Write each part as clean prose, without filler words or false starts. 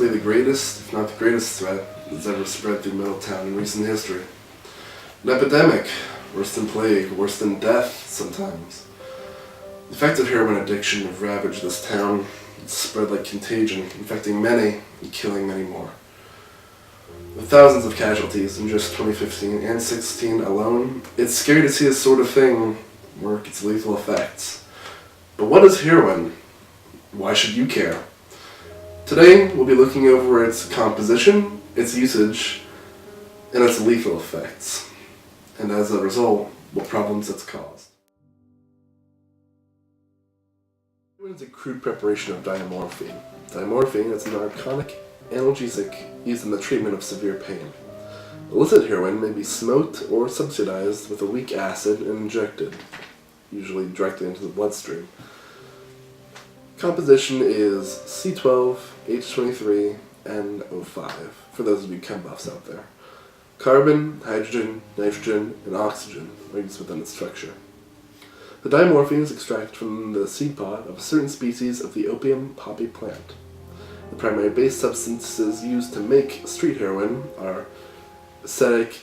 likely the greatest, if not the greatest threat that's ever spread through Middletown in recent history. An epidemic, worse than plague, worse than death sometimes. The effects of heroin addiction have ravaged this town. It's spread like contagion, infecting many and killing many more. With thousands of casualties in just 2015 and 16 alone, it's scary to see this sort of thing work its lethal effects. But what is heroin? Why should you care? Today, we'll be looking over its composition, its usage, and its lethal effects, and as a result, what problems it's caused. Heroin is a crude preparation of diamorphine. Diamorphine is a narcotic analgesic used in the treatment of severe pain. Illicit heroin may be smoked or subsidized with a weak acid and injected, usually directly into the bloodstream. Composition is C12, H23, and O5, for those of you chem buffs out there. Carbon, hydrogen, nitrogen, and oxygen are used within its structure. The diamorphine is extracted from the seed pod of a certain species of the opium poppy plant. The primary base substances used to make street heroin are acetic,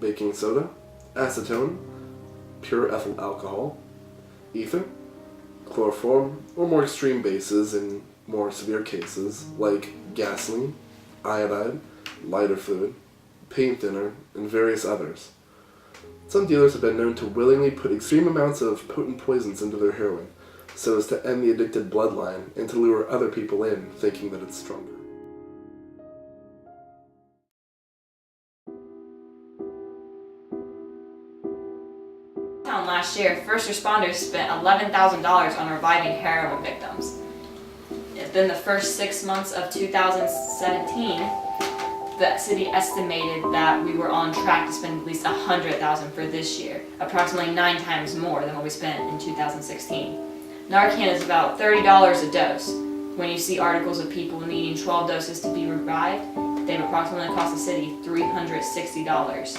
baking soda, acetone, pure ethyl alcohol, ether, chloroform, or more extreme bases in more severe cases like gasoline, iodide, lighter fluid, paint thinner, and various others. Some dealers have been known to willingly put extreme amounts of potent poisons into their heroin so as to end the addicted bloodline and to lure other people in thinking that it's stronger. Last year, first responders spent $11,000 on reviving heroin victims. Within the first 6 months of 2017, the city estimated that we were on track to spend at least $100,000 for this year, approximately 9 times more than what we spent in 2016. Narcan is about $30 a dose. When you see articles of people needing 12 doses to be revived, they've approximately cost the city $360.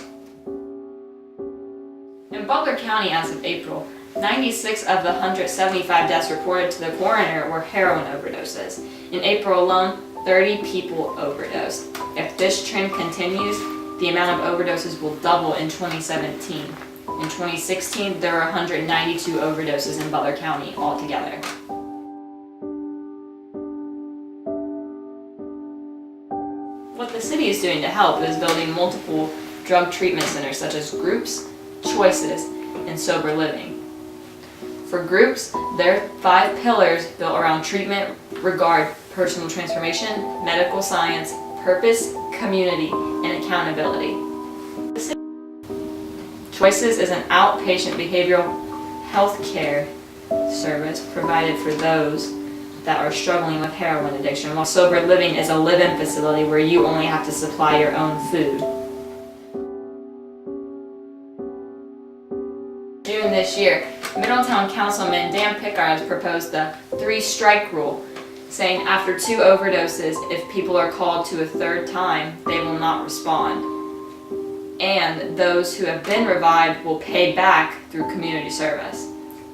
In Butler County as of April, 96 of the 175 deaths reported to the coroner were heroin overdoses. In April alone, 30 people overdosed. If this trend continues, the amount of overdoses will double in 2017. In 2016, there were 192 overdoses in Butler County altogether. What the city is doing to help is building multiple drug treatment centers such as groups, choices, and sober living. For groups, there are 5 pillars built around treatment, regard, personal transformation, medical science, purpose, community, and accountability. Choices is an outpatient behavioral health care service provided for those that are struggling with heroin addiction, while sober living is a live-in facility where you only have to supply your own food. June this year, Middletown Councilman Dan Pickard has proposed the 3-strike rule, saying after 2 overdoses, if people are called to a 3rd time, they will not respond. And those who have been revived will pay back through community service.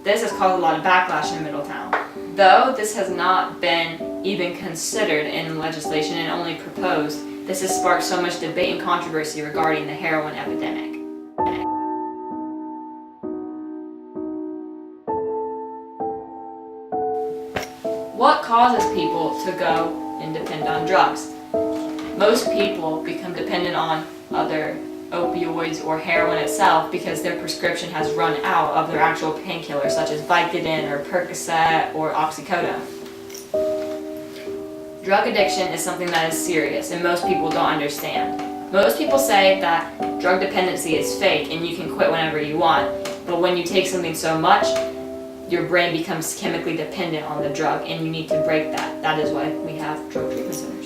This has caused a lot of backlash in Middletown. Though this has not been even considered in legislation and only proposed, this has sparked so much debate and controversy regarding the heroin epidemic. What causes people to go and depend on drugs? Most people become dependent on other opioids or heroin itself because their prescription has run out of their actual painkillers such as Vicodin or Percocet or oxycodone. Drug addiction is something that is serious and most people don't understand. Most people say that drug dependency is fake and you can quit whenever you want, but when you take something so much, your brain becomes chemically dependent on the drug and you need to break that. That is why we have drug treatment centers.